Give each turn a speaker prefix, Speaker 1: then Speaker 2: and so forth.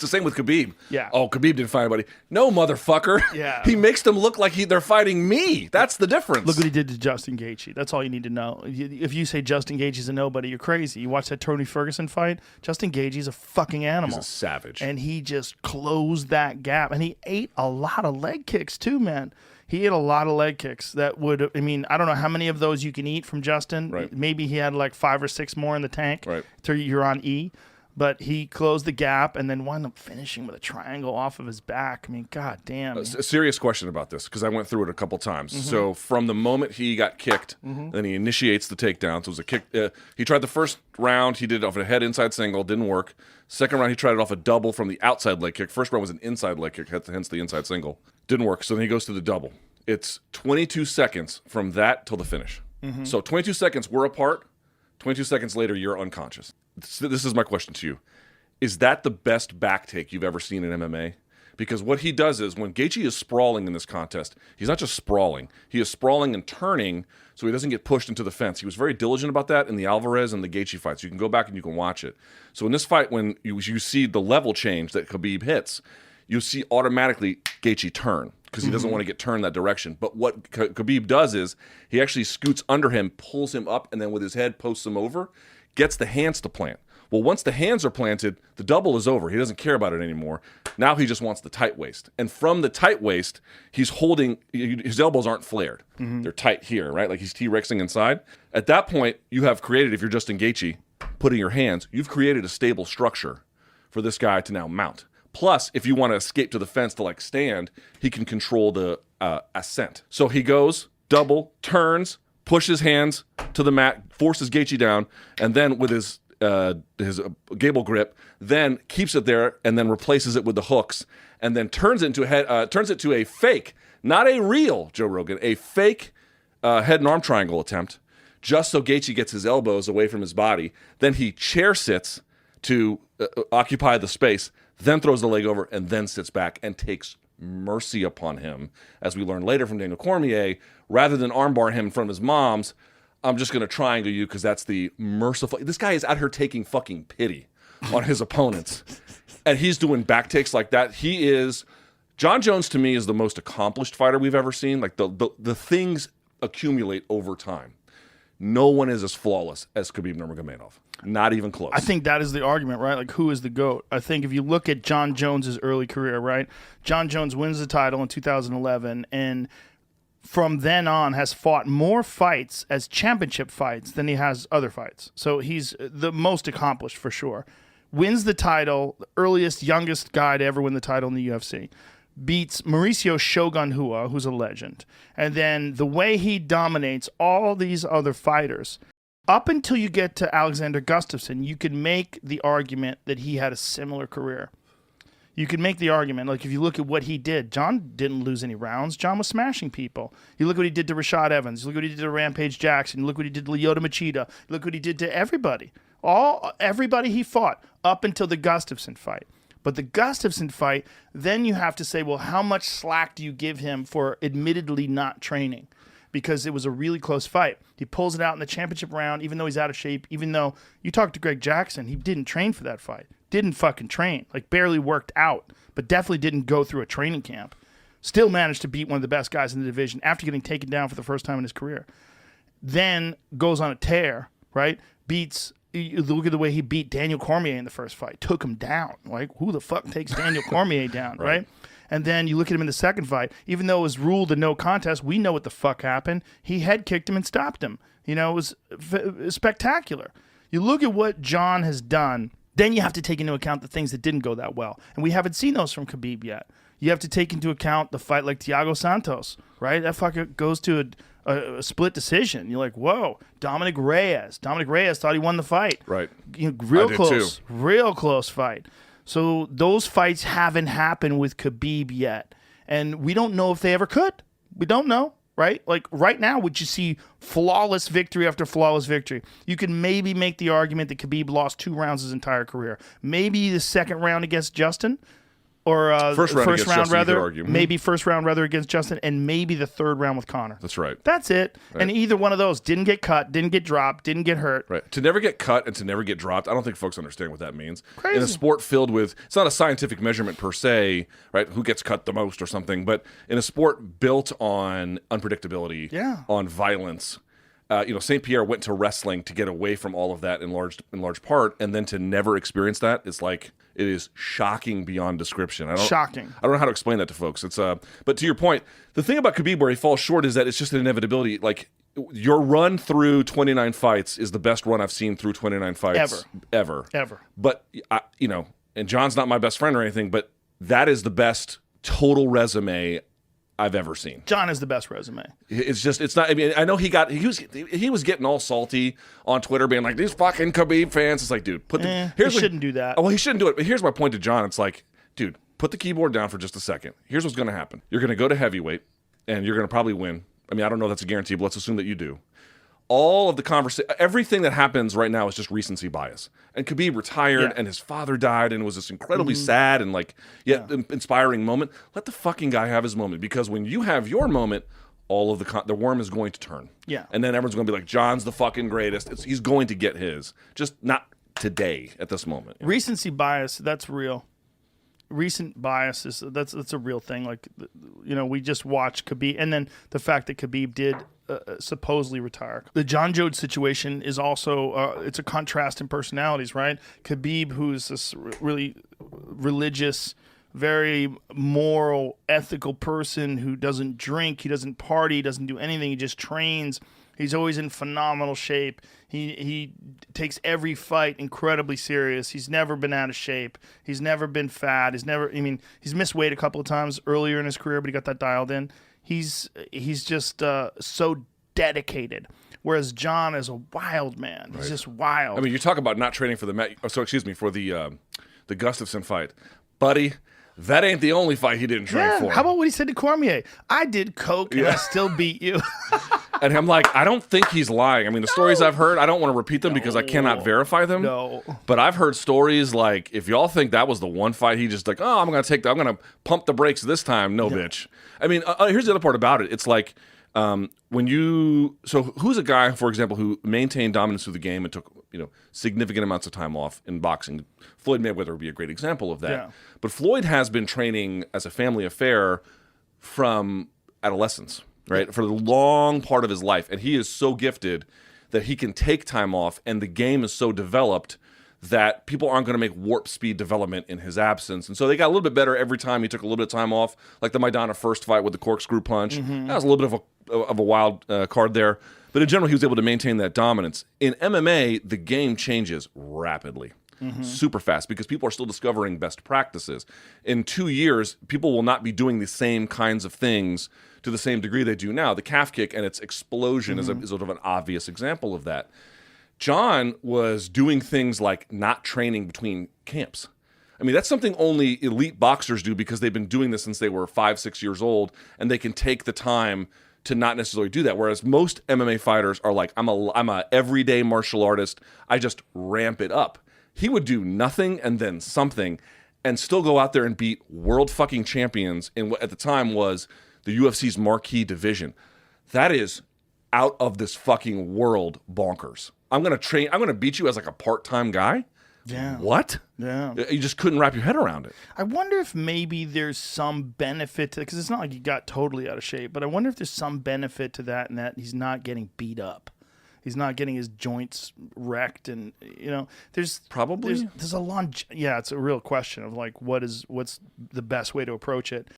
Speaker 1: the same with Khabib.
Speaker 2: Yeah.
Speaker 1: Oh, Khabib didn't fight anybody. No, motherfucker.
Speaker 2: Yeah.
Speaker 1: He makes them look like they're fighting me. That's the difference.
Speaker 2: Look what he did to Justin Gaethje. That's all you need to know. If you say Justin Gaethje's a nobody, you're crazy. You watch that Tony Ferguson fight, Justin Gaethje's a fucking animal.
Speaker 1: He's a savage.
Speaker 2: And he just closed that gap. And he ate a lot of leg kicks too, man. He ate a lot of leg kicks that would, I mean, I don't know how many of those you can eat from Justin.
Speaker 1: Right.
Speaker 2: Maybe he had like 5 or 6 more in the tank.
Speaker 1: Right.
Speaker 2: So you're on E. But he closed the gap and then wound up finishing with a triangle off of his back. I mean, god damn.
Speaker 1: A serious question about this, because I went through it a couple times. So from the moment he got kicked, then he initiates the takedown. So it was a kick. He tried the first round. He did it off a head inside single. Didn't work. Second round, he tried it off a double from the outside leg kick. First round was an inside leg kick, hence the inside single. Didn't work. So then he goes to the double. It's 22 seconds from that till the finish. So 22 seconds, we're apart. 22 seconds later, you're unconscious. This is my question to you. Is that the best back take you've ever seen in MMA? Because what he does is when Gaethje is sprawling in this contest, he's not just sprawling. He is sprawling and turning so he doesn't get pushed into the fence. He was very diligent about that in the Alvarez and the Gaethje fights. You can go back and you can watch it. So in this fight, when you see the level change that Khabib hits, you see automatically Gaethje turn because he doesn't want to get turned that direction. But what Khabib does is he actually scoots under him, pulls him up, and then with his head posts him over, gets the hands to plant. Well, once the hands are planted, the double is over. He doesn't care about it anymore. Now he just wants the tight waist. And from the tight waist, he's holding, his elbows aren't flared. They're tight here, right? Like he's T-Rexing inside. At that point, you have created, if you're Justin Gaethje, putting your hands, you've created a stable structure for this guy to now mount. Plus, if you want to escape to the fence to like stand, he can control the ascent. So he goes, double, turns, pushes hands to the mat, forces Gaethje down, and then with his gable grip, then keeps it there and then replaces it with the hooks, and then turns it to a fake, not a real Joe Rogan, a fake head and arm triangle attempt, just so Gaethje gets his elbows away from his body. Then he chair sits to occupy the space, then throws the leg over, and then sits back and takes mercy upon him, as we learn later from Daniel Cormier. Rather than armbar him from his mom's, I'm just going to triangle you because that's the merciful. This guy is out here taking fucking pity on his opponents. And he's doing back takes like that. He is, Jon Jones to me is the most accomplished fighter we've ever seen. Like the things accumulate over time. No one is as flawless as Khabib Nurmagomedov. Not even close.
Speaker 2: I think that is the argument, right? Like, who is the GOAT? I think if you look at Jon Jones's early career, right? Jon Jones wins the title in 2011, and from then on has fought more fights as championship fights than he has other fights. So he's the most accomplished for sure. Wins the title, the earliest, youngest guy to ever win the title in the UFC. Beats Mauricio Shogun Rua, who's a legend. And then the way he dominates all these other fighters, up until you get to Alexander Gustafsson, you could make the argument that he had a similar career. You could make the argument, like if you look at what he did, Jon didn't lose any rounds. Jon was smashing people. You look what he did to Rashad Evans. You look what he did to Rampage Jackson. You look what he did to Lyoto Machida. You look what he did to everybody. Everybody he fought up until the Gustafsson fight. But the Gustafsson fight, then you have to say, well, how much slack do you give him for admittedly not training? Because it was a really close fight. He pulls it out in the championship round, even though he's out of shape, even though you talk to Greg Jackson, he didn't train for that fight. Didn't fucking train. Like, barely worked out, but definitely didn't go through a training camp. Still managed to beat one of the best guys in the division after getting taken down for the first time in his career. Then goes on a tear, right? Look at the way he beat Daniel Cormier in the first fight. Took him down. Like, who the fuck takes Daniel Cormier down, right? And then you look at him in the second fight. Even though it was ruled a no contest, we know what the fuck happened. He head kicked him and stopped him. You know, it was spectacular. You look at what Jon has done, then you have to take into account the things that didn't go that well. And we haven't seen those from Khabib yet. You have to take into account the fight like Thiago Santos, right? That fucker goes to a split decision. You're like, whoa, Dominic Reyes. Dominic Reyes thought he won the fight.
Speaker 1: Right.
Speaker 2: You know, real close.
Speaker 1: Too.
Speaker 2: Real close fight. So those fights haven't happened with Khabib yet. And we don't know if they ever could. We don't know, right? Like right now, would you see flawless victory after flawless victory? You can maybe make the argument that Khabib lost 2 rounds his entire career. Maybe the second round against Justin. or
Speaker 1: First round against
Speaker 2: round
Speaker 1: Justin, you could
Speaker 2: rather,
Speaker 1: argue.
Speaker 2: maybe first round rather against Justin, and maybe the third round with Conor.
Speaker 1: That's right.
Speaker 2: That's it. Right. And either one of those didn't get cut, didn't get dropped, didn't get hurt.
Speaker 1: Right. To never get cut and to never get dropped, I don't think folks understand what that means.
Speaker 2: Crazy.
Speaker 1: In a sport filled with, it's not a scientific measurement per se, right? Who gets cut the most or something, but in a sport built on unpredictability, on violence. St. Pierre went to wrestling to get away from all of that in large part, and then to never experience that, it's like it is shocking beyond description.
Speaker 2: Shocking.
Speaker 1: I don't know how to explain that to folks. It's but to your point, the thing about Khabib where he falls short is that it's just an inevitability. Like your run through 29 fights is the best run I've seen through 29 fights ever. But and John's not my best friend or anything, but that is the best total resume I've ever seen.
Speaker 2: John is the best resume.
Speaker 1: It's not. I mean, I know he was getting all salty on Twitter, being like, "These fucking Khabib fans." It's like, dude,
Speaker 2: he shouldn't do that.
Speaker 1: Oh, well, he shouldn't do it. But here's my point to John. It's like, dude, put the keyboard down for just a second. Here's what's going to happen. You're going to go to heavyweight, and you're going to probably win. I mean, I don't know if that's a guarantee, but let's assume that you do. All of the conversation, everything that happens right now is just recency bias. And Khabib retired, and his father died, and it was this incredibly sad and inspiring moment. Let the fucking guy have his moment, because when you have your moment, all of the worm is going to turn.
Speaker 2: Yeah,
Speaker 1: and then everyone's going to be like, John's the fucking greatest. He's going to get his, just not today at this moment.
Speaker 2: Recency bias, that's real. Recent bias that's a real thing. Like, we just watched Khabib, and then the fact that Khabib did supposedly retire. The Jon Jones situation is also it's a contrast in personalities, right? Khabib, who's this really religious, very moral, ethical person who doesn't drink, he doesn't party, doesn't do anything, he just trains. He's always in phenomenal shape. He takes every fight incredibly serious. He's never been out of shape. He's never been fat. He's missed weight a couple of times earlier in his career, but he got that dialed in. He's just so dedicated. Whereas John is a wild man. He's just wild.
Speaker 1: I mean, you talk about not training for for the Gustafsson fight, buddy. That ain't the only fight he didn't train for.
Speaker 2: How about what he said to Cormier? I did coke and I still beat you.
Speaker 1: And I'm like, I don't think he's lying. I mean, the stories I've heard, I don't want to repeat them because I cannot verify them.
Speaker 2: No.
Speaker 1: But I've heard stories like, if y'all think that was the one fight, he just like, oh, I'm going to pump the brakes this time. No, bitch. I mean, here's the other part about it. It's like, who's a guy, for example, who maintained dominance through the game and took, significant amounts of time off in boxing? Floyd Mayweather would be a great example of that. Yeah. But Floyd has been training as a family affair from adolescence, right? For the long part of his life. And he is so gifted that he can take time off, and the game is so developed that people aren't going to make warp speed development in his absence. And so they got a little bit better every time he took a little bit of time off, like the Maidana first fight with the corkscrew punch. That was a little bit of a wild card there. But in general, he was able to maintain that dominance. In MMA, the game changes rapidly. Super fast, because people are still discovering best practices. In 2 years, people will not be doing the same kinds of things to the same degree they do now. The calf kick and its explosion is sort of an obvious example of that. John was doing things like not training between camps. I mean, that's something only elite boxers do, because they've been doing this since they were 5-6 years old, and they can take the time to not necessarily do that. Whereas most MMA fighters are like, I'm a everyday martial artist. I just ramp it up. He would do nothing and then something and still go out there and beat world fucking champions in what at the time was the UFC's marquee division. That is out of this fucking world bonkers. I'm going to beat you as like a part-time guy?
Speaker 2: Yeah.
Speaker 1: What?
Speaker 2: Yeah.
Speaker 1: You just couldn't wrap your head around it.
Speaker 2: I wonder if maybe there's some benefit to it, because it's not like he got totally out of shape, but I wonder if there's some benefit to that, and that he's not getting beat up. He's not getting his joints wrecked, and there's
Speaker 1: probably
Speaker 2: there's a long. Yeah, it's a real question of like what's the best way to approach it.